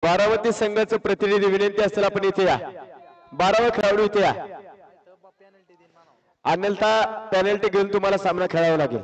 बारामती संघाचं प्रतिनिधी विनंती असेल आपण इथे या. 12वा खेळाडू इथे या. अन्यथा पेनल्टी घेऊन तुम्हाला सामना खेळावा लागेल.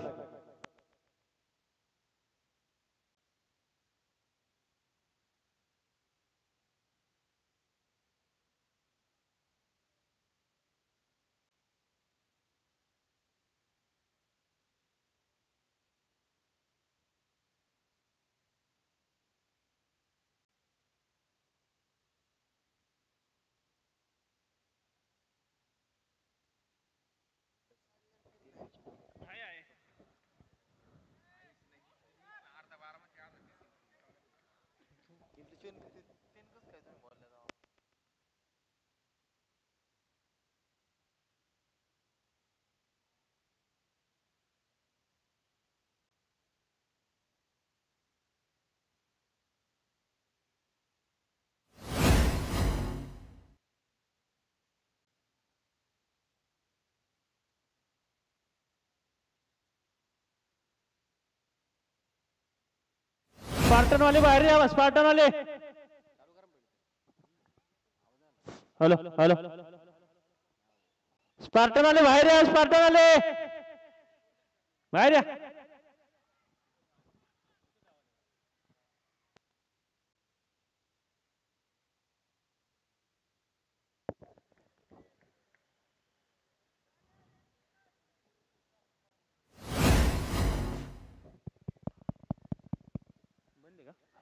स्पार्टन वाले बाहेर या. स्पार्टन वाले. Hello hello. स्पार्टन वाले बाहेर या. स्पार्टन वाले बाहेर या.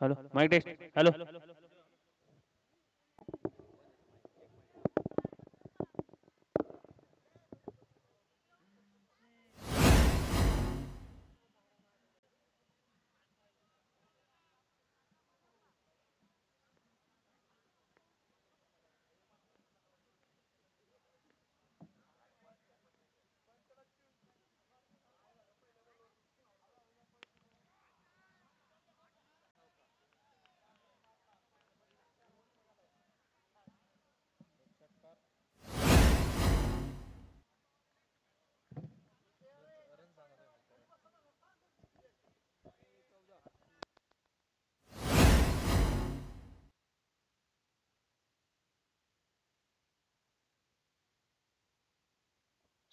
Hello mike test. Hello.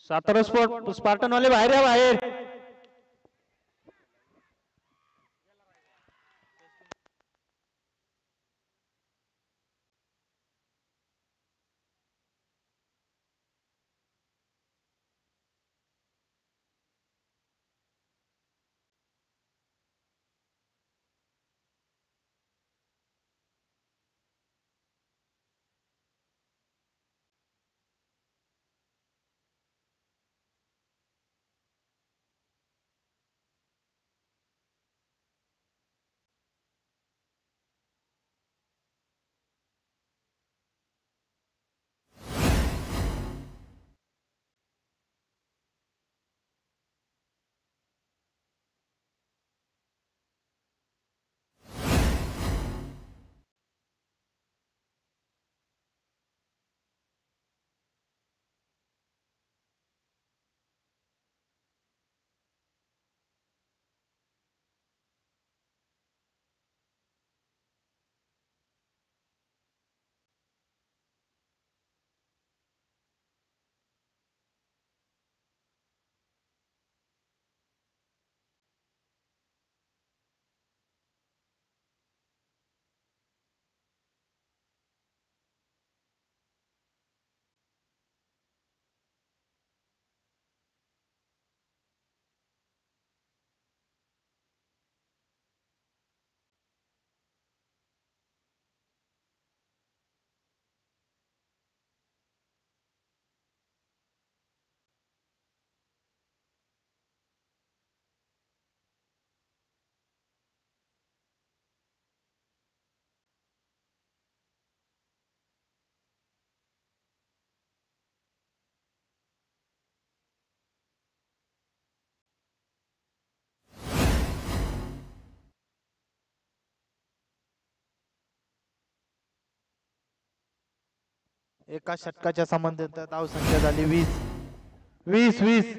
Satara Spartan वाले बाहेर या. बाहेर. एका षटकाच्या संबंधित धावसंख्या झाली 20. 20.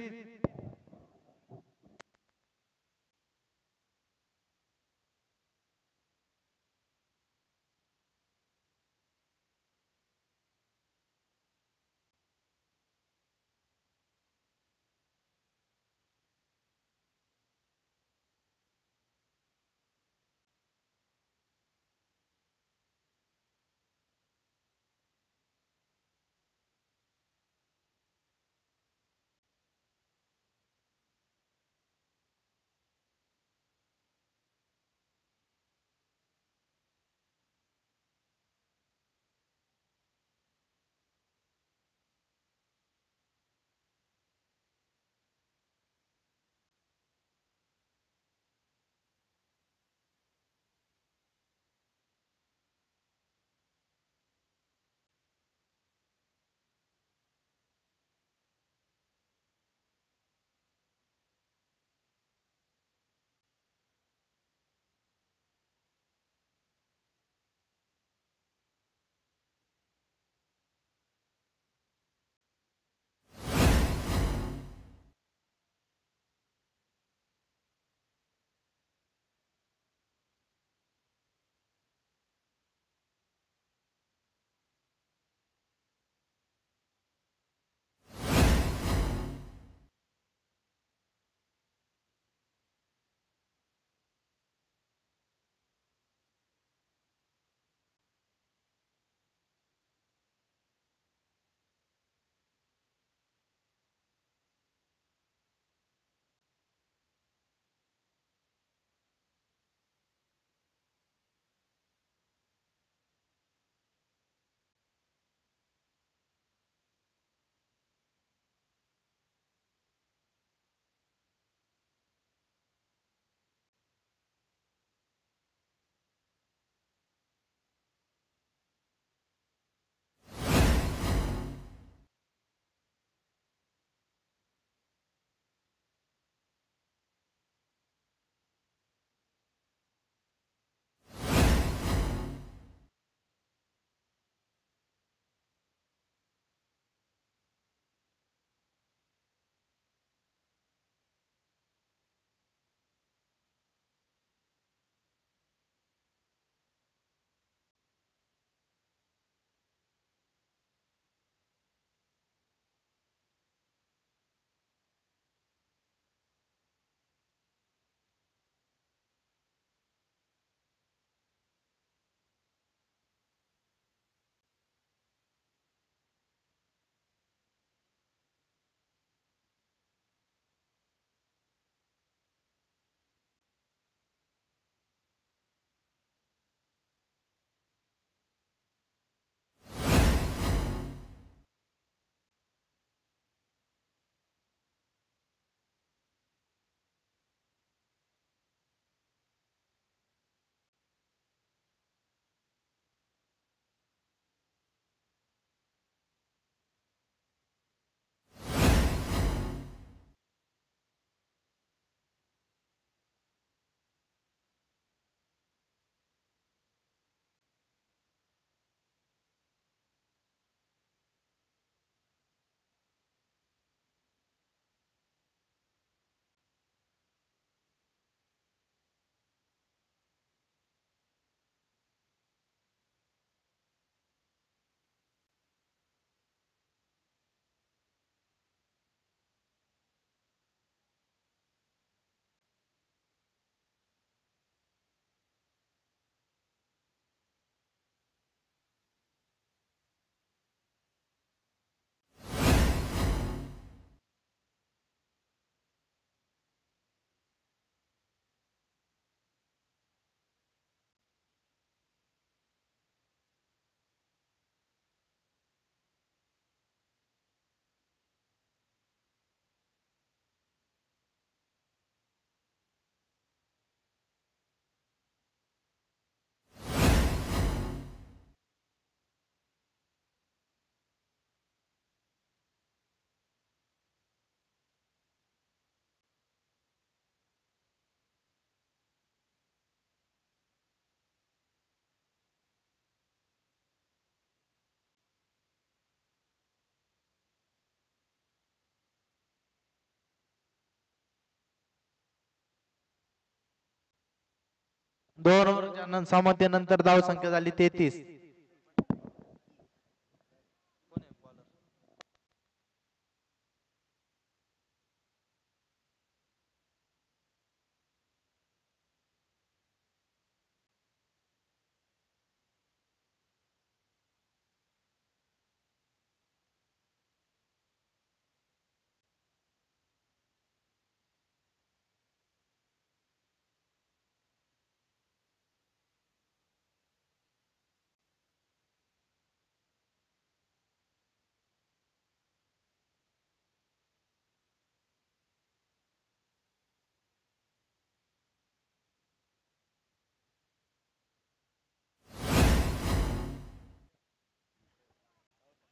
2 ओव्हरच्या समाप्तीनंतर धावसंख्या झाली 33.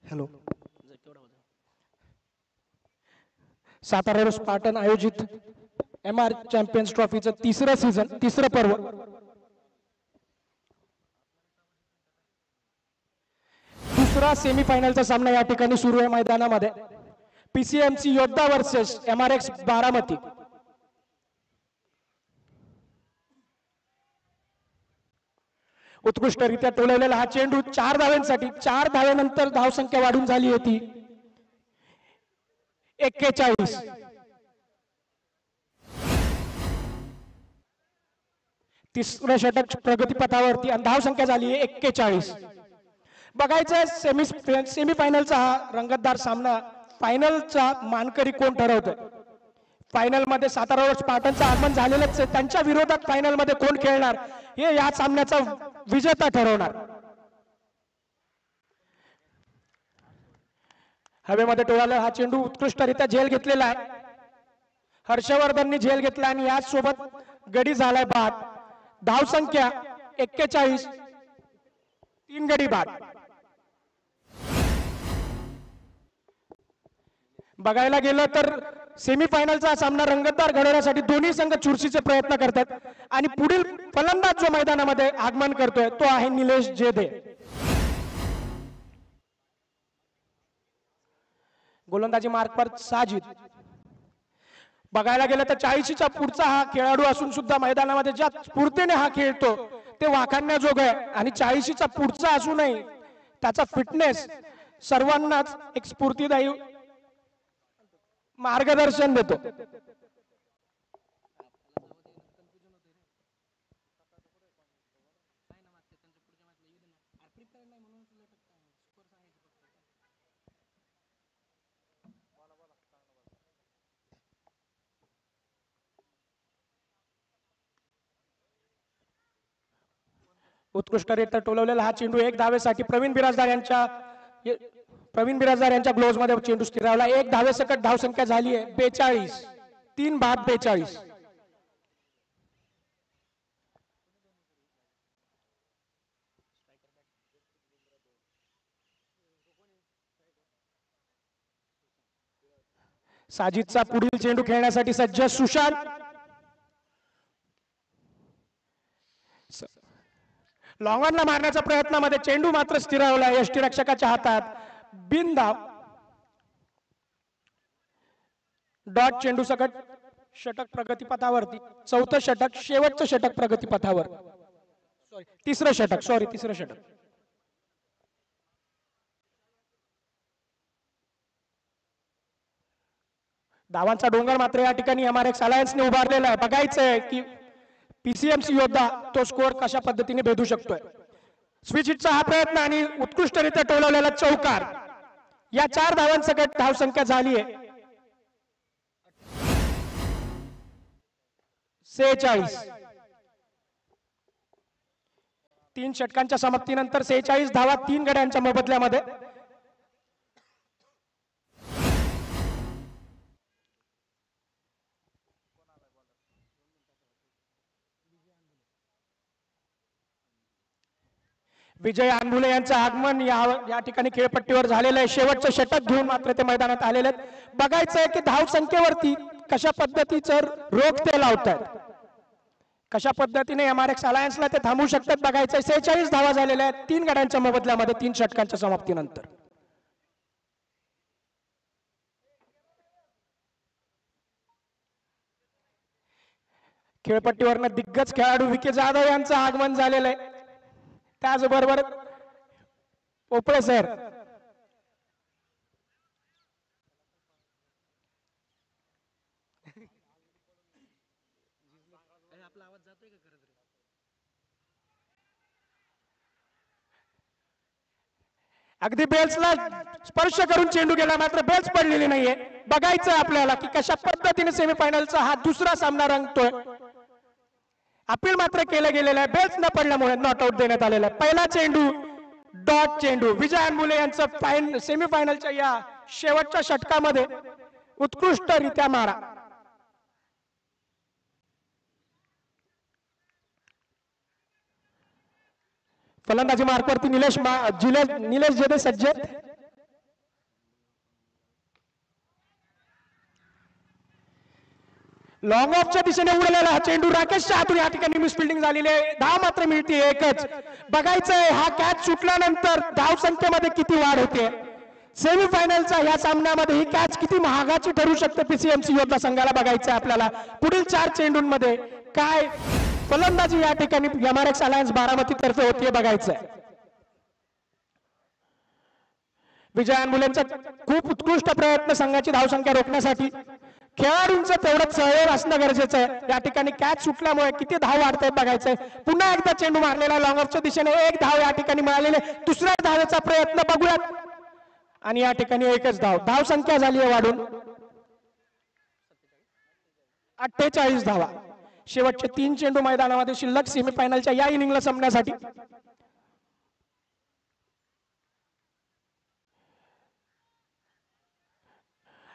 हॅलो. सातारा स्पार्टन आयोजित MR चॅम्पियन्स ट्रॉफीचं तिसरं सीझन, तिसरं पर्व. दुसरा सेमीफायनलचा सामना या ठिकाणी सुरू आहे मैदानामध्ये. PCMC योद्धा वर्सेस MRX बारामती. उत्कृष्टरित्या टोलवलेला हा चेंडू 4 धावांसाठी, 4 धावेनंतर धावसंख्या वाढून झाली होती 41. तिसरं षटक प्रगतीपथावरती आणि धावसंख्या झाली आहे 41. बघायचं सेमीफायनलचा हा रंगतदार सामना. फायनलचा मानकरी कोण ठरवतं? फायनल मध्ये सातारा स्पार्टनचं आगमन झालेलंच आहे. त्यांच्या विरोधात फायनल मध्ये कोण खेळणार हे या सामन्याचा विजेता ठरवणार. हवेमध्ये टोळाला हा चेंडू उत्कृष्टरित्या झेल घेतलेला आहे. हर्षवर्धननी झेल घेतला आणि याच सोबत गडी झालाय बाद. धावसंख्या 41, 3 गडी बाद. बघायला गेलं तर सेमीफायनलचा सामना रंगतदार घडवण्यासाठी दोन्ही संघ चुरशीचे प्रयत्न करतात आणि पुढील फलंदाज जो मैदानामध्ये आगमन करतोय तो आहे निलेश जेदे. गोलंदाजी मार्क पर साजिद. बघायला गेलं तर 40च्या पुढचा हा खेळाडू असून सुद्धा मैदानामध्ये ज्या स्फूर्तीने हा खेळतो ते वाखाणण्याजोग आहे आणि 40च्या पुढचा असूनही त्याचा फिटनेस सर्वांनाच एक स्फूर्तिदायी मार्गदर्शन देतो. उत्कृष्टरित्या टोलवलेला हा चेंडू 1 धावेसाठी प्रवीण बिराजदार यांच्या ग्लोव्ज मध्ये चेंडू स्थिरावला. 1 धावेसकट धावसंख्या झाली आहे 42, 3 बाद 42. साजिदचा पुढील चेंडू खेळण्यासाठी सज्ज सुशांत. लॉंगॉनला मारण्याच्या प्रयत्नामध्ये चेंडू मात्र स्थिरावला यष्टीरक्षकाच्या हातात. बिनधाव. डॉट चेंडू सकट षटक प्रगतीपथावरती. 4थं षटक, शेवटचं षटक प्रगतीपथावर. तिसरं षटक. धावांचा डोंगर मात्र या ठिकाणी MRX अलायन्सने उभारलेला आहे. बघायचंय की PCMC योद्धा तो स्कोअर कशा पद्धतीने भेदू शकतोय. स्विच हिटचा हा प्रयत्न आणि उत्कृष्टरित्या टोलवलेला चौकार. या 4 धावांसकट धावसंख्या झाली आहे 46. 3 षटकांच्या समाप्तीनंतर 46 धावा 3 गड्यांच्या मोबदल्यामध्ये. विजय आंबुले यांचं आगमन या ठिकाणी खेळपट्टीवर झालेलं आहे. शेवटचं षटक घेऊन मात्र ते मैदानात आलेले आहेत. बघायचंय की धाव संख्येवरती कशा पद्धतीचं रोख ते लावतात, कशा पद्धतीने MRX अलायन्सला ते थांबवू शकतात. बघायचंय. 46 धावा झालेल्या आहेत 3 गड्यांच्या मोबदल्यामध्ये 3 षटकांच्या समाप्तीनंतर. खेळपट्टीवरनं दिग्गज खेळाडू विके जाधव यांचं आगमन झालेलं आहे. त्याचबरोबर पोपळे सर, अगदी बेल्सला स्पर्श करून चेंडू गेला, मात्र बेल्स पडलेली नाहीये. बघायचं आपल्याला की कशा पद्धतीने सेमीफायनलचा हा दुसरा सामना रंगतोय. अपील मात्र केलं गेलेलं आहे. बेल्स न पडल्यामुळे नॉट आउट देण्यात आलेला आहे. पहिला चेंडू डॉट चेंडू. विजय अनमुले यांचं सेमीफायनलच्या या शेवटच्या षटकामध्ये उत्कृष्टरित्या मारा. फलंदाजी मार्कवरती निलेश जेदे सज्ज. लॉंग ऑफच्या दिशेने उडलेला हा चेंडू राकेशच्या हातून या ठिकाणी मिसफिल्डिंग झालेली आहे. धाव मात्र मिळते एकच. बघायचंय हा कॅच सुटल्यानंतर धाव संख्येमध्ये किती वाढ होते. सेमीफायनलच्या या सामन्यामध्ये ही कॅच किती महागाची ठरू शकते पीसीएमसी योद्धा संघाला बघायचंय आपल्याला. पुढील 4 चेंडूंमध्ये काय फलंदाजी या ठिकाणी एमआरएक्स अलायन्स बारामती तर्फे होतीये बघायचंय. विजय अनमुलेंचा खूप उत्कृष्ट प्रयत्न संघाची धावसंख्या रोखण्यासाठी. खेळाडूंचं तेवढंच सहयोग असणं गरजेचं आहे. या ठिकाणी कॅच सुटल्यामुळे किती धाव वाढतायत बघायचंय. पुन्हा एकदा चेंडू मारलेला लॉंग ऑफच्या दिशेने. एक धाव या ठिकाणी मिळालेले. दुसऱ्या धावेचा प्रयत्न बघूयात आणि या ठिकाणी एकच धाव. धाव संख्या झाली आहे वाढून 48 धावा. शेवटचे 3 चेंडू मैदानामध्ये शिल्लक सेमीफायनलच्या या इनिंगला संपण्यासाठी.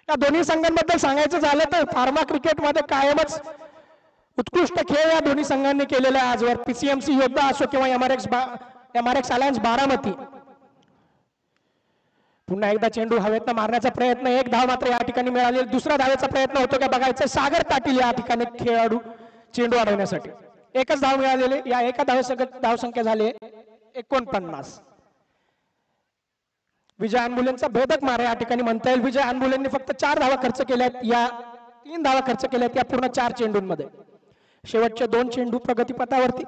या दोन्ही संघांबद्दल सांगायचं झालं तर फार्मा क्रिकेटमध्ये कायमच उत्कृष्ट खेळ या दोन्ही संघांनी केलेला आहे आजवर. पीसीएमसी योद्धा असो किंवा एमआरएक्स अलायन्स बारामती. पुन्हा एकदा चेंडू हवेतनं मारण्याचा प्रयत्न. एक धाव मात्र या ठिकाणी मिळाली. दुसऱ्या धावेचा प्रयत्न होतो का बघायचं. सागर पाटील या ठिकाणी खेळाडू चेंडू अडवण्यासाठी. एकच धाव मिळालेली. या एका धावसंख्या झाली 49. विजय अनमुलेंचा भेदक मारा या ठिकाणी म्हणता येईल. विजय अनमुलेंनी फक्त 4 धावा खर्च केल्यात. या 3 धावा खर्च केल्यात या पूर्ण 4 चेंडूंमध्ये. शेवटचे 2 चेंडू प्रगतीपथावरती.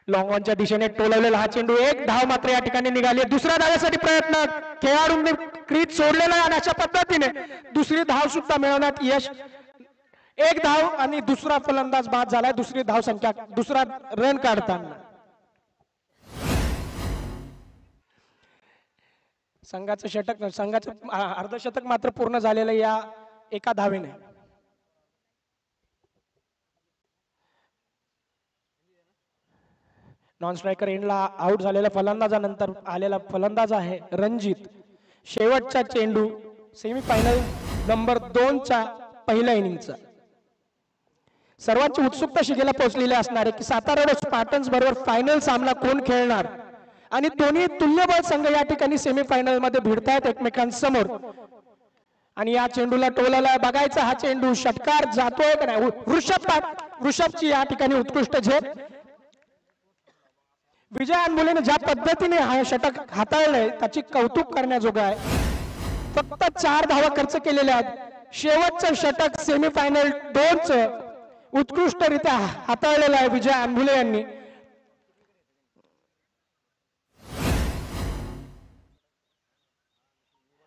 लॉंग ऑनच्या दिशेने टोलवलेला हा चेंडू. एक धाव मात्र या ठिकाणी निघाली. दुसऱ्या धावेसाठी प्रयत्न. खेळाडूंनी क्रीज सोडलेला आहे आणि अशा पद्धतीने दुसरी धाव सुद्धा मिळवण्यात यश. एक धाव आणि दुसरा फलंदाज बाद झालाय. दुसरी धाव संख्या, दुसरा रन काढताना संघाचं अर्धशतक मात्र पूर्ण झालेलं या एका धावेने. नॉन स्ट्रायकर एंडला आउट झालेल्या फलंदाजानंतर आलेला फलंदाज आहे रणजित. शेवटचा चेंडू सेमीफायनल नंबर 2च्या पहिल्या इनिंगचा. सर्वांची उत्सुकता शिगेला पोहोचलेली असणार आहे की सातारा स्पार्टन्स बरोबर फायनल सामना कोण खेळणार. आणि दोन्ही तुल्यबळ संघ या ठिकाणी सेमीफायनल मध्ये भिडतायत एकमेकांसमोर. आणि या चेंडूला टोलाला बघायचा. हा चेंडू षटकार जातोय का नाही. वृषभची या ठिकाणी उत्कृष्ट झेप. विजय अनमुलेने ज्या पद्धतीने हा षटक हाताळलंय त्याची कौतुक करण्याजोगं आहे. फक्त 4 धावा खर्च केलेल्या आहेत. शेवटचं षटक सेमीफायनल 2चं उत्कृष्टरित्या हाताळलेलं आहे विजय अनमुले यांनी.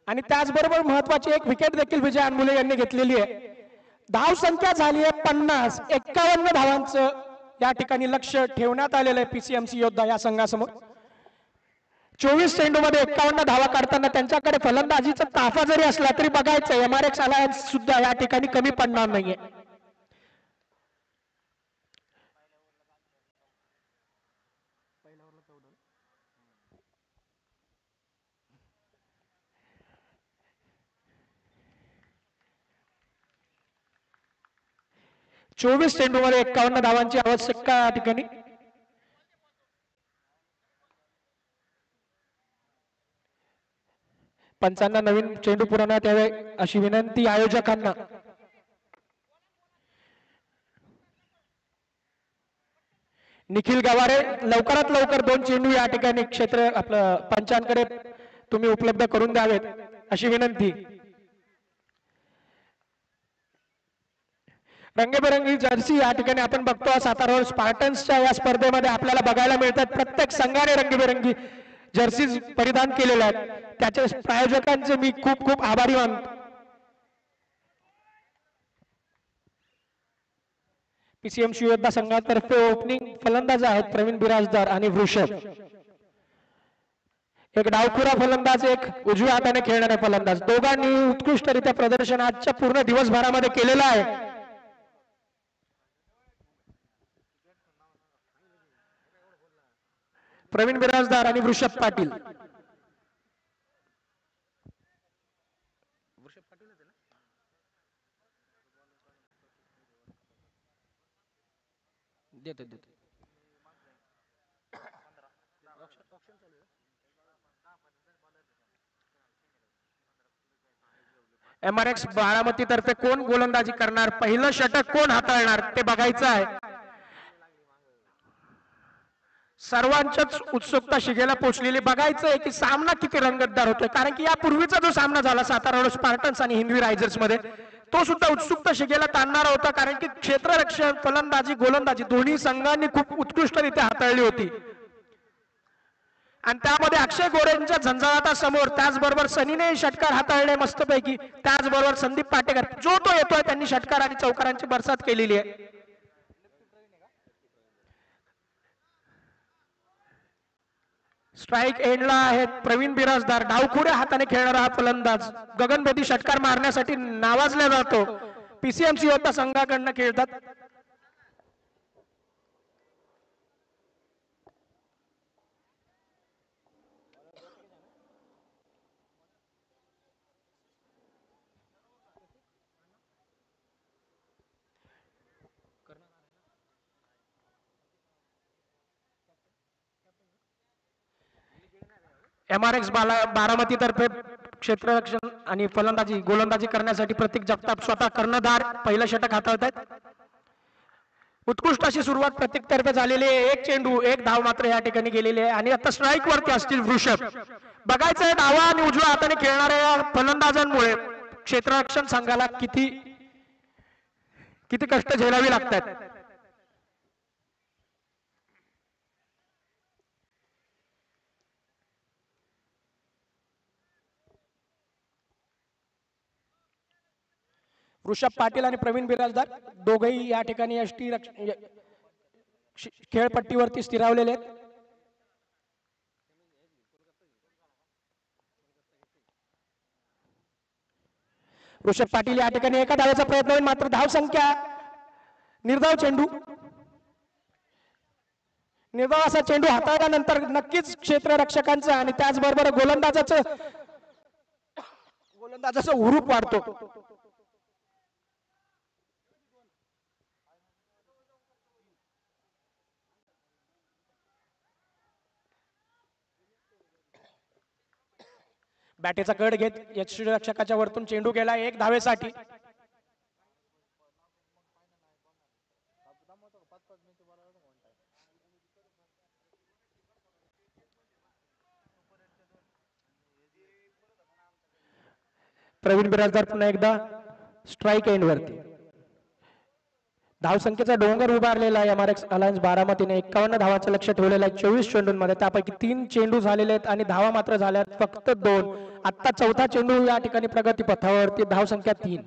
आणि त्याचबरोबर महत्वाची एक विकेट देखील विजय अनमुले यांनी घेतलेली आहे. धाव संख्या झाली आहे 50. 51 धावांचं या ठिकाणी लक्ष ठेवण्यात आलेलं आहे पीसीएमसी योद्धा या संघासमोर. 24 चेंडूमध्ये 51 धावा काढताना त्यांच्याकडे फलंदाजीचा ताफा जरी असला तरी बघायचं एमआरएक्स अलायन्स सुद्धा या ठिकाणी कमी पडणार नाहीये. चोवीस चेंडूमध्ये 51 धावांची आवश्यकता या ठिकाणी. पंचांना नवीन चेंडू पुरवण्यात यावे अशी विनंती आयोजकांना. निखिल गवारे लवकरात लवकर 2 चेंडू या ठिकाणी क्षेत्र आपलं पंचांकडे तुम्ही उपलब्ध करून द्यावेत अशी विनंती. रंगीबेरंगी जर्सी या ठिकाणी आपण बघतो सातारा स्पार्टन्सच्या या स्पर्धेमध्ये आपल्याला बघायला मिळतात. प्रत्येक संघाने रंगीबेरंगी जर्सीज परिधान केलेल्या आहेत. त्याच्या प्रायोजकांचे मी खूप खूप आभारी मानतो. पीसीएमसी योद्धा संघातर्फे ओपनिंग फलंदाज आहेत प्रवीण बिराजदार आणि वृषभ. एक डावखुरा फलंदाज, एक उजव्या हाताने खेळणारे फलंदाज, दोघांनी उत्कृष्टरित्या प्रदर्शन आजच्या पूर्ण दिवसभरामध्ये केलेलं आहे. प्रवीण बिराजदार आणि वृषभ पाटील. MRX बारामती तर्फे कोण गोलंदाजी करणार, पहिलं षटक कोण हाताळणार ते बघायचं आहे. सर्वांच्याच उत्सुकता शिगेला पोहोचलेली. बघायचं आहे की सामना किती रंगतदार होतोय, कारण की यापूर्वीचा जो सामना झाला सातारा स्पार्टन्स आणि हिंदवी रायझर्स मध्ये तो सुद्धा उत्सुकता शिगेला ताणणारा होता, कारण की क्षेत्ररक्षण फलंदाजी गोलंदाजी दोन्ही संघांनी खूप उत्कृष्टरित्या हाताळली होती. आणि त्यामध्ये अक्षय गोरेंच्या झंझावातासमोर त्याचबरोबर सनीने षटकार हाताळले मस्तपैकी, त्याचबरोबर संदीप पाटेकर जो तो येतोय त्यांनी षटकार आणि चौकारांची बरसात केलेली आहे. स्ट्राइक एंडला आहेत प्रवीण बिराजदार, डावखुऱ्या हाताने खेळणारा हा फलंदाज गगनभेदी षटकार मारण्यासाठी नावाजला जातो. पीसीएमसी योद्धा संघाकडनं खेळतात. MRX बारामती तर्फे क्षेत्ररक्षण आणि फलंदाजी गोलंदाजी करण्यासाठी प्रतीक जगताप स्वतः कर्णधार पहिलं षटक हाताळत आहेत. उत्कृष्ट अशी सुरुवात प्रतीक तर्फे झालेली आहे. एक चेंडू एक धाव मात्र या ठिकाणी गेलेली आहे आणि आता स्ट्राईक वरती असतील वृषभ. बघायचं आहे डावा आणि उजव्या हाताने खेळणाऱ्या फलंदाजांमुळे क्षेत्ररक्षण संघाला किती कष्ट झेलावी लागतात. वृषभ पाटील आणि प्रवीण बिराजदार दोघेही या ठिकाणी खेळपट्टीवरती स्थिरावलेले आहेत. वृषभ पाटील या ठिकाणी एका धावेचा प्रयत्न होईल, मात्र धाव संख्या निर्धाव चेंडू निर्धाव असा चेंडू हाताळल्यानंतर नक्कीच क्षेत्ररक्षकांचं आणि त्याचबरोबर गोलंदाजाचं हुरूप वाढतो. बॅटेचा कड घेत यष्टीरक्षकाच्या वरतून चेंडू गेला एक धावेसाठी. प्रवीण बिराजदार पुन्हा एकदा स्ट्राइक एंड वरती. धावसंख्येचा डोंगर उभारलेला आहे MRX अलायन्स बारामतीने. 51 धावाचं लक्ष ठेवलेलं आहे 24 चेंडूंमध्ये, त्यापैकी 3 चेंडू झालेले आहेत आणि धावा मात्र झाल्यात फक्त 2. आता चौथा चेंडू या ठिकाणी प्रगती पथावरती. धावसंख्या 3.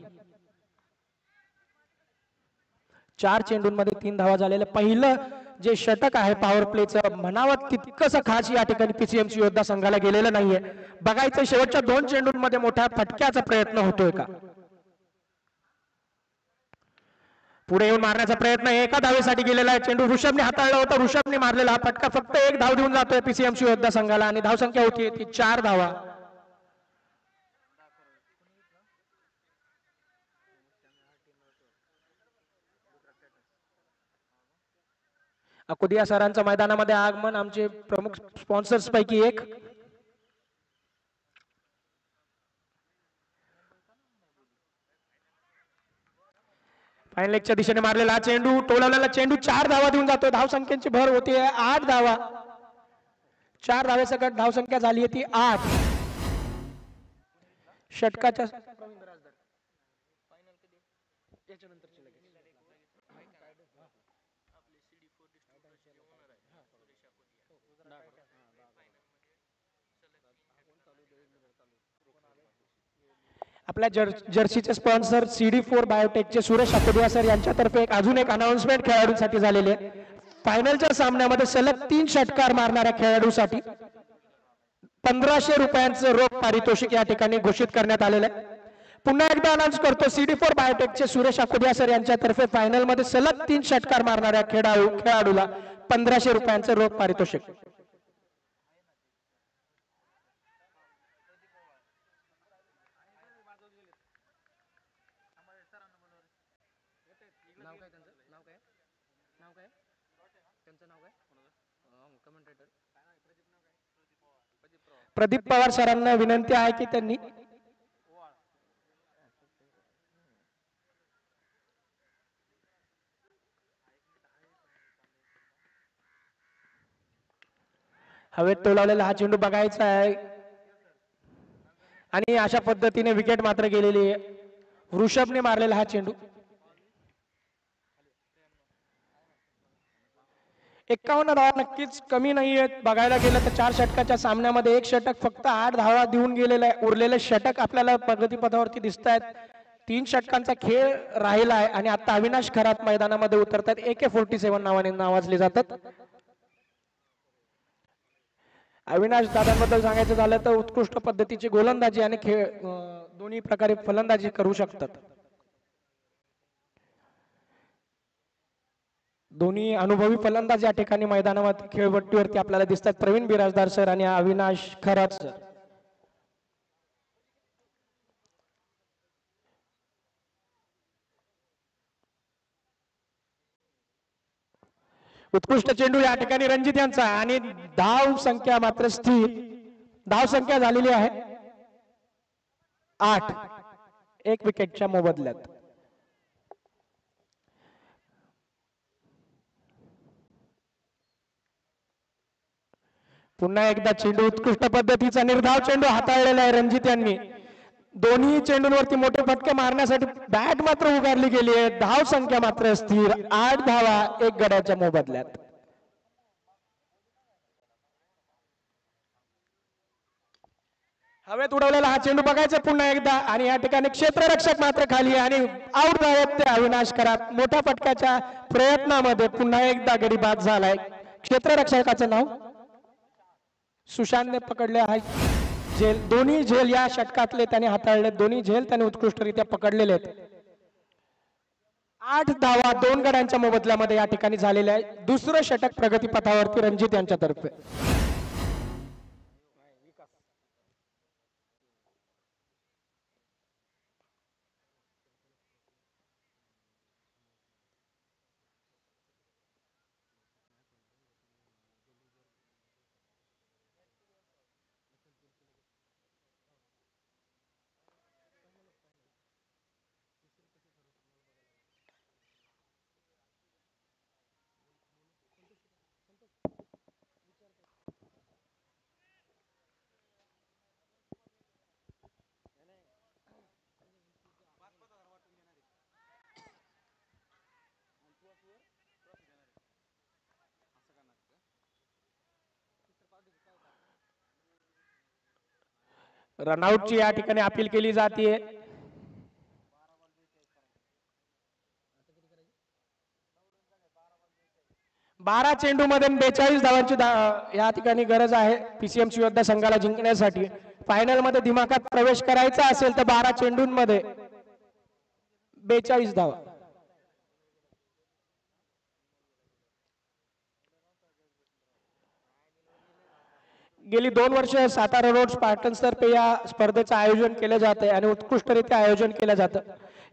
4 चेंडूंमध्ये 3 धावा झालेल्या. पहिलं जे षटक आहे पॉवर प्लेचं म्हणावं तितकंसं खास या ठिकाणी पीसीएमसी योद्धा संघाला गेलेलं नाहीये. बघायचं शेवटच्या 2 चेंडूंमध्ये मोठ्या फटक्याचा प्रयत्न होतोय का. पुढे येऊन मारण्याचा प्रयत्न एका धावेसाठी गेलेला आहे. चेंडू ऋषभने हाताळला होता, ऋषभने मारलेला हा फटका फक्त 1 धाव देऊन जातोय पीसीएमसी योद्धा संघाला आणि धावसंख्या होती ती 4 धावा. अकुदिया सरांचं मैदानामध्ये आगमन, आमचे प्रमुख स्पॉन्सर्स पैकी एक. फायनल लेगच्या दिशेने मारलेला हा चेंडू, टोलवलेला चेंडू 4 धावा देऊन जातोय. धावसंख्येची भर होती 8 धावा. 4 धावेसकट धावसंख्या झाली आहे ती 8. षटकाच्या आपल्या जर्सीचे स्पॉन्सर CD4 बायोटेकचे सुरेश आकोडिया सर यांच्यातर्फे अजून एक अनाउन्समेंट खेळाडूंसाठी झालेली आहे. फायनलच्या सामन्यामध्ये सलग 3 षटकार मारणाऱ्या खेळाडूसाठी 1500 रुपयांचं रोख पारितोषिक या ठिकाणी घोषित करण्यात आलेलं आहे. पुन्हा एकदा अनाउन्स करतो, CD4 बायोटेकचे सुरेश आकोडिया सर यांच्यातर्फे फायनल मध्ये सलग 3 षटकार मारणाऱ्या खेळाडूला 1500 रुपयांचं रोख पारितोषिक. प्रदीप पवार सरांना विनंती आहे की त्यांनी हवेत तोलावलेला हा चेंडू बघायचा आहे आणि अशा पद्धतीने विकेट मात्र गेलेली आहे. वृषभने मारलेला हा चेंडू 51 धावा नक्कीच कमी नाही आहेत. बघायला गेलं तर 4 षटकाच्या सामन्यामध्ये 1 षटक फक्त 8 धावा देऊन गेलेला आहे. उरलेले षटक आपल्याला प्रगतीपथावरती दिसत आहेत. 3 षटकांचा खेळ राहिला आहे आणि आता अविनाश खरात मैदानामध्ये उतरतात. AK-47 नावाने नावाजले जातात. अविनाश दादांबद्दल सांगायचं झालं तर उत्कृष्ट पद्धतीची गोलंदाजी आणि खेळ दोन्ही प्रकारे फलंदाजी करू शकतात. दोन्ही अनुभवी फलंदाज या ठिकाणी मैदानामध्ये खेळपट्टीवरती आपल्याला दिसतात. प्रवीण बिराजदार सर आणि अविनाश खरात सर. उत्कृष्ट चेंडू या ठिकाणी रणजित यांचा आणि धाव संख्या मात्र स्थिर. धाव संख्या झालेली आहे 8, 1 विकेटच्या मोबदल्यात. पुन्हा एकदा चेंडू, उत्कृष्ट पद्धतीचा निर्धाव चेंडू हाताळलेला आहे रणजित यांनी. दोन्ही चेंडूंवरती मोठे फटके मारण्यासाठी बॅट मात्र उगारली गेली आहे. धाव संख्या मात्र स्थिर 8 धावा 1 गड्याच्या मोबदल्यात. हवेत उडवलेला हा चेंडू बघायचा पुन्हा एकदा आणि या ठिकाणी क्षेत्ररक्षक मात्र खाली आणि आउट झालेत ते अविनाश खरात. मोठ्या फटक्याच्या प्रयत्नामध्ये पुन्हा एकदा गडी बाद झालाय. क्षेत्ररक्षकाचं नाव सुशांतने पकडले आहे. झेल, दोन्ही झेल या षटकातले त्याने हाताळले. दोन्ही झेल त्याने उत्कृष्टरित्या पकडलेले आहेत. 8 धावा 2 गड्यांच्या मोबदल्यामध्ये या ठिकाणी झालेले आहे. दुसरं षटक प्रगतीपथावरती रणजित यांच्यातर्फे. रनआउटची या ठिकाणी अपील केली जाते. बारा चेंडू मध्ये 42 धावांची या ठिकाणी गरज आहे पीसीएमसी योद्धा संघाला जिंकण्यासाठी. फायनल मध्ये दिमाखात प्रवेश करायचा असेल तर 12 चेंडूंमध्ये 42 धावा. गेली 2 वर्ष सातारा रोड स्पार्टन्स तर्फे या स्पर्धेचं आयोजन केलं जात आहे आणि उत्कृष्टरित्या आयोजन केलं जातं.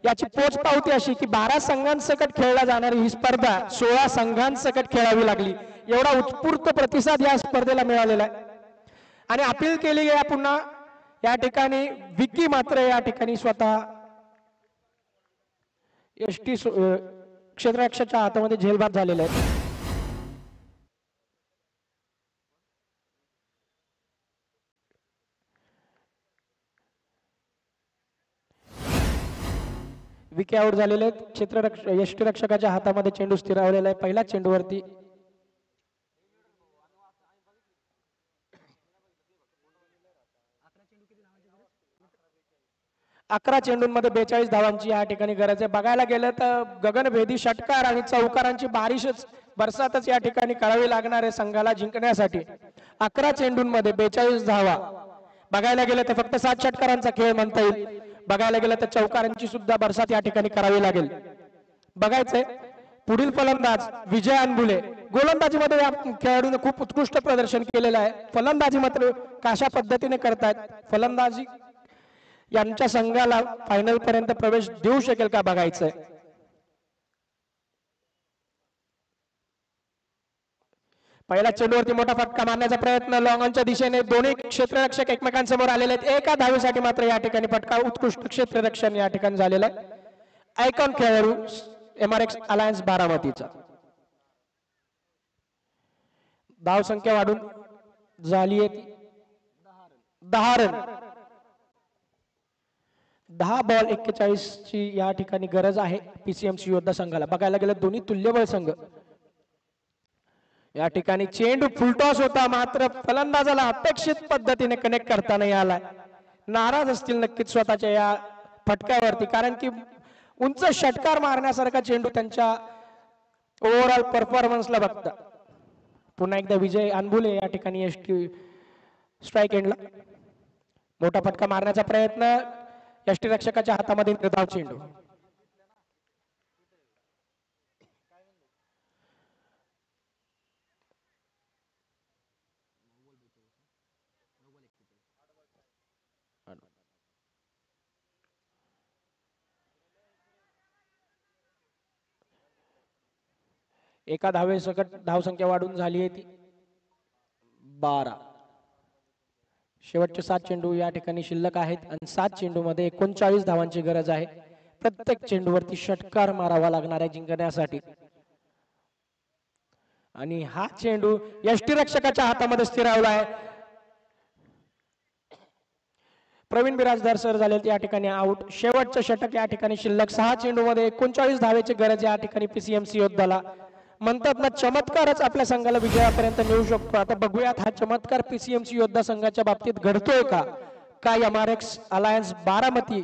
याची पोच पावती अशी की 12 संघांसकट खेळला जाणारी ही स्पर्धा 16 संघांसकट खेळावी लागली. एवढा उत्स्फूर्त प्रतिसाद या स्पर्धेला मिळालेला आहे आणि अपील केली आहे पुन्हा या ठिकाणी विकी मात्र या ठिकाणी स्वतः एसटी क्षेत्ररक्षकाच्या हातामध्ये झेलबाद झालेला आहे. विके आउट झालेले आहेत. एसटी रक्षकाच्या हातामध्ये चेंडू स्थिरावलेला आहे. पहिल्या चेंडूवरती अकरा चेंडूंमध्ये 42 धावांची या ठिकाणी गरज आहे. बघायला गेलं तर गगनभेदी षटकार आणि चौकारांची बारिशच बरसातच या ठिकाणी करावी लागणार आहे संघाला जिंकण्यासाठी. 11 चेंडूंमध्ये 42 धावा. बघायला गेलं तर फक्त 7 षटकारांचा खेळ म्हणता येईल. बघायला गेलं तर चौकारांची सुद्धा बरसात या ठिकाणी करावी लागेल. बघायचंय पुढील फलंदाज विजय अनबुले. गोलंदाजीमध्ये या खेळाडूने खूप उत्कृष्ट प्रदर्शन केलेलं आहे. फलंदाजी मात्र कशा पद्धतीने करतायत, फलंदाजी यांच्या संघाला फायनल पर्यंत प्रवेश देऊ शकेल का बघायचंय. पहिल्या चेंडूवरती मोठा फटका मारण्याचा प्रयत्न लॉंग ऑनच्या दिशेने. दोन्ही क्षेत्ररक्षक एकमेकांसमोर आलेले आहेत. एका धावेसाठी मात्र या ठिकाणी फटका. उत्कृष्ट क्षेत्ररक्षण या ठिकाणी झालेलं आहे. आयकॉन खेळाडू MRX अलायन्स बारामतीचा. धाव संख्या वाढून झाली आहे 10 रन. 10 बॉल 41 ची या ठिकाणी गरज आहे PCMC योद्धा संघाला. बघायला गेलं दोन्ही तुल्यबळ संघ. या ठिकाणी चेंडू फुलटॉस होता मात्र फलंदाजाला अपेक्षित पद्धतीने कनेक्ट करता नाही आला. नाराज असतील नक्कीच स्वतःच्या या फटक्यावरती, कारण की उंच षटकार मारण्यासारखा चेंडू त्यांच्या ओव्हरऑल परफॉर्मन्सला बघता. पुन्हा एकदा विजय अनबुले या ठिकाणी एसटी स्ट्राईक एंडला. मोठा फटका मारण्याचा प्रयत्न. एसटी रक्षकाच्या हातामध्ये निर्धाव चेंडू. एका धावेसकट धावसंख्या वाढून झाली आहे ती 12. शेवटचे 7 चेंडू या ठिकाणी शिल्लक आहेत आणि 7 चेंडूमध्ये 39 धावांची गरज आहे. प्रत्येक चेंडूवरती षटकार मारावा लागणार आहे जिंकण्यासाठी. आणि हा चेंडू यष्टी रक्षकाच्या हातामध्ये स्थिरावला आहे. प्रवीण बिराजदार सर झाले या ठिकाणी आउट. शेवटचं षटक या ठिकाणी शिल्लक. 6 चेंडूमध्ये 39 धावेची गरज या ठिकाणी PCMC योद्धाला. म्हणतात ना चमत्कारच आपल्या संघाला विजयापर्यंत नेऊ शकतो. आता बघूयात हा चमत्कार PCMC योद्धा संघाच्या बाबतीत घडतोय का. काय MRX अलायन्स बारामती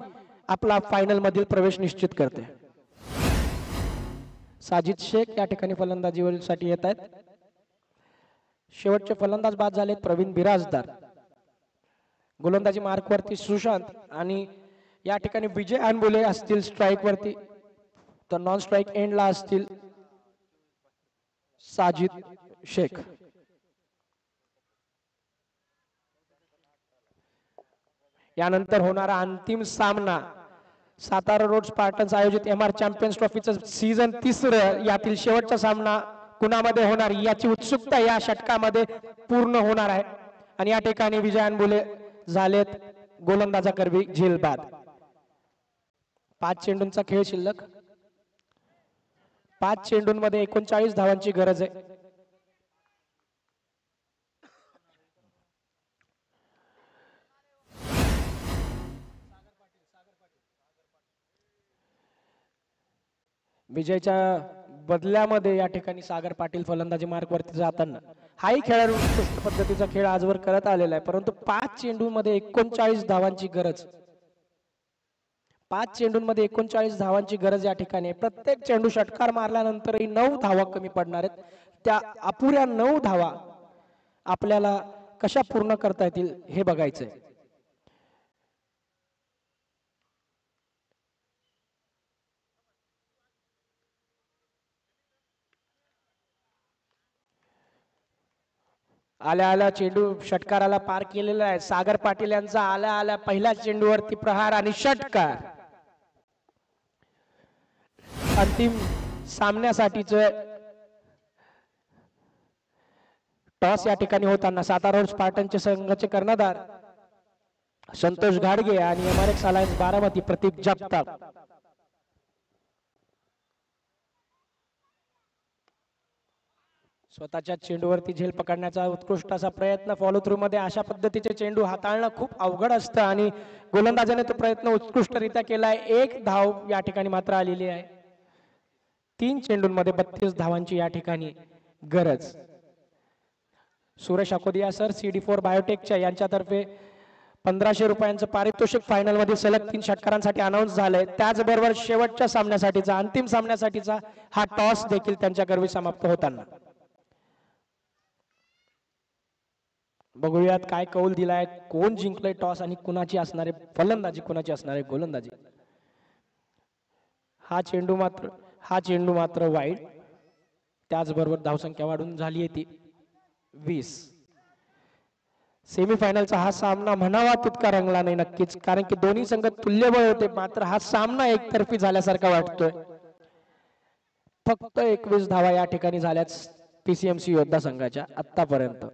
आपला फायनल मधील प्रवेश निश्चित करते. साजिद शेख या ठिकाणी फलंदाजीसाठी येत आहेत. शेवटचे फलंदाज बाद झालेत प्रवीण बिराजदार. गोलंदाजी मार्क वरती सुशांत आणि या ठिकाणी विजय अनबुले असतील स्ट्राईक वरती. तर नॉन स्ट्राईक एंडला असतील साजिद शेख. यानंतर होणारा अंतिम सामना सातारा रोड स्पार्टन्स आयोजित MR चॅम्पियन्स ट्रॉफीचं सीझन 3 यातील शेवटचा सामना कुणामध्ये होणार याची उत्सुकता या षटकामध्ये पूर्ण होणार आहे. आणि या ठिकाणी विजय अनबुले झालेत गोलंदाजा करवी झेलबाद. 5 चेंडूंचा खेळ शिल्लक. 5 चेंडूंमध्ये 39 धावांची गरज आहे. विजयच्या बदल्यामध्ये या ठिकाणी सागर पाटील फलंदाजी मार्क वरती जाताना. हाही खेळाडू उत्कृष्ट पद्धतीचा खेळ आजवर करत आलेला आहे. परंतु 5 चेंडूंमध्ये 39 धावांची गरज. 5 चेंडूंमध्ये 39 धावांची गरज या ठिकाणी. प्रत्येक चेंडू षटकार मारल्यानंतरही 9 धावा कमी पडणार आहेत. त्या अपुऱ्या 9 धावा आपल्याला कशा पूर्ण करता येतील हे बघायचंय. आल्या आल्या चेंडू षटकाराला पार केलेला आहे. सागर पाटील यांचा आल्या आल्या पहिल्या चेंडूवरती प्रहार आणि षटकार. अंतिम सामन्यासाठीच टॉस या ठिकाणी होताना सातारा रोड स्पार्टनचे संघाचे कर्णधार संतोष घाडगे आणि MRX अलायन्स बारामती प्रतीक जगताप. स्वतःच्या चेंडूवरती झेल पकडण्याचा उत्कृष्ट असा प्रयत्न, फॉलो थ्रू मध्ये अशा पद्धतीचे चेंडू हाताळणं खूप अवघड असतं आणि गोलंदाजाने तो प्रयत्न उत्कृष्टरित्या केलाय. 1 धाव या ठिकाणी मात्र आलेली आहे. 3 चेंडूंमध्ये 32 धावांची या ठिकाणी गरज. सुरेश अकोदिया सर, CD4 बायोटेकच्या यांच्यातर्फे 1500 रुपयांचं पारितोषिक फायनल मध्ये सलग 3 षटकारांसाठी अनाऊन्स झालंय. त्याचबरोबर शेवटच्या सामन्यासाठीचा, अंतिम सामन्यासाठीचा हा टॉस देखील त्यांच्याकरवी समाप्त होताना. बघूयात काय कौल दिलाय, कोण जिंकलंय टॉस आणि कुणाची असणारे फलंदाजी, कुणाची असणारे गोलंदाजी. हा चेंडू मात्र वाईड. त्याचबरोबर धावसंख्या वाढून झाली आहे ती 20. सेमीफायनलचा हा सामना म्हणावा तितका रंगला नाही नक्कीच, कारण की दोन्ही संघ तुल्यबळ होते. मात्र हा सामना एकतर्फी झाल्यासारखा वाटतोय. फक्त 21 धावा या ठिकाणी झाल्याच PCMC योद्धा संघाच्या आतापर्यंत.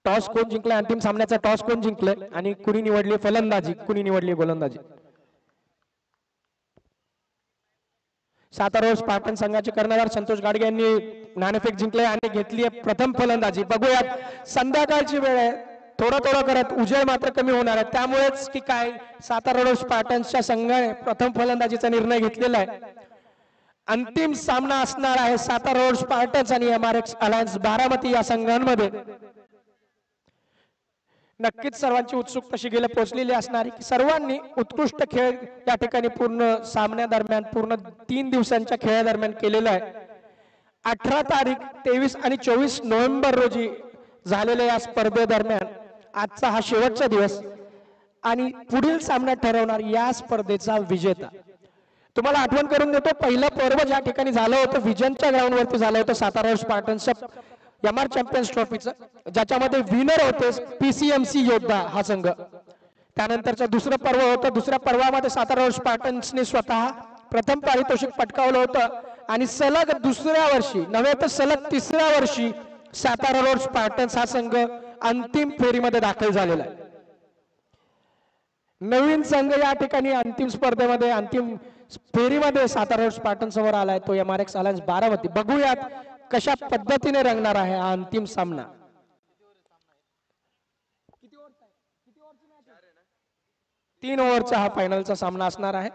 टॉस कोण जिंकलाय, अंतिम सामन्याचा टॉस कोण जिंकलाय आणि कुणी निवडली फलंदाजी, कुणी निवडली गोलंदाजी. सातारा स्पार्टन संघाचे कर्णधार संतोष गाडगे यांनी नाणेफेक जिंकले आणि घेतली आहे प्रथम फलंदाजी. बघूयात, संध्याकाळची वेळ आहे, थोडं थोडं करत उजेड मात्र कमी होणार आहे. त्यामुळेच की काय, सातारा स्पार्टन्सच्या संघाने प्रथम फलंदाजीचा निर्णय घेतलेला आहे. अंतिम सामना असणार आहे सातारा स्पार्टन्स आणि MRX अलायन्स बारामती या संघांमध्ये. नक्कीच सर्वांची उत्सुकता शिगेला पोहोचलेली असणार आहे की सर्वांनी उत्कृष्ट खेळ या ठिकाणी पूर्ण सामन्यादरम्यान, पूर्ण 3 दिवसांच्या खेळादरम्यान केलेला आहे. 18 तारीख, 23 आणि 24 नोव्हेंबर रोजी झालेल्या या स्पर्धेदरम्यान आजचा हा शेवटचा दिवस आणि पुढील सामना ठरवणार या स्पर्धेचा विजेता. तुम्हाला आठवण करून देतो, पहिलं पर्व ज्या ठिकाणी झालं होतं विजनच्या ग्राउंडवरती झालं होतं सातारा स्पार्टन्सचं MR चॅम्पियन्स ट्रॉफीचं, ज्याच्यामध्ये विनर होते PCMC योद्धा हा संघ. त्यानंतरचं दुसरं पर्व होतं. दुसऱ्या पर्वामध्ये सातारा स्पार्टन्सने स्वतः प्रथम पारितोषिक पटकावलं होतं आणि सलग दुसऱ्या वर्षी नव्हे तर सलग तिसऱ्या वर्षी सातारा रोड स्पार्टन्स हा संघ अंतिम फेरीमध्ये दाखल झालेला आहे. नवीन संघ या ठिकाणी अंतिम स्पर्धेमध्ये, अंतिम फेरीमध्ये सातारा रोड स्पार्टन समोर आलाय, तो MRX अलायन्स बारामती. बघूयात कशा पद्धतीने रंगणार आहे हा अंतिम सामना. 3 ओव्हरचा हा फायनलचा सामना असणार आहे.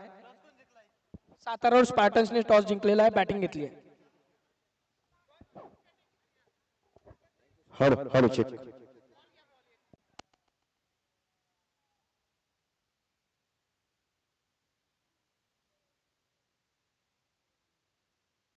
सातारा रोड स्पार्टन्सने टॉस जिंकलेला आहे, बॅटिंग घेतली आहे. हळू चेक.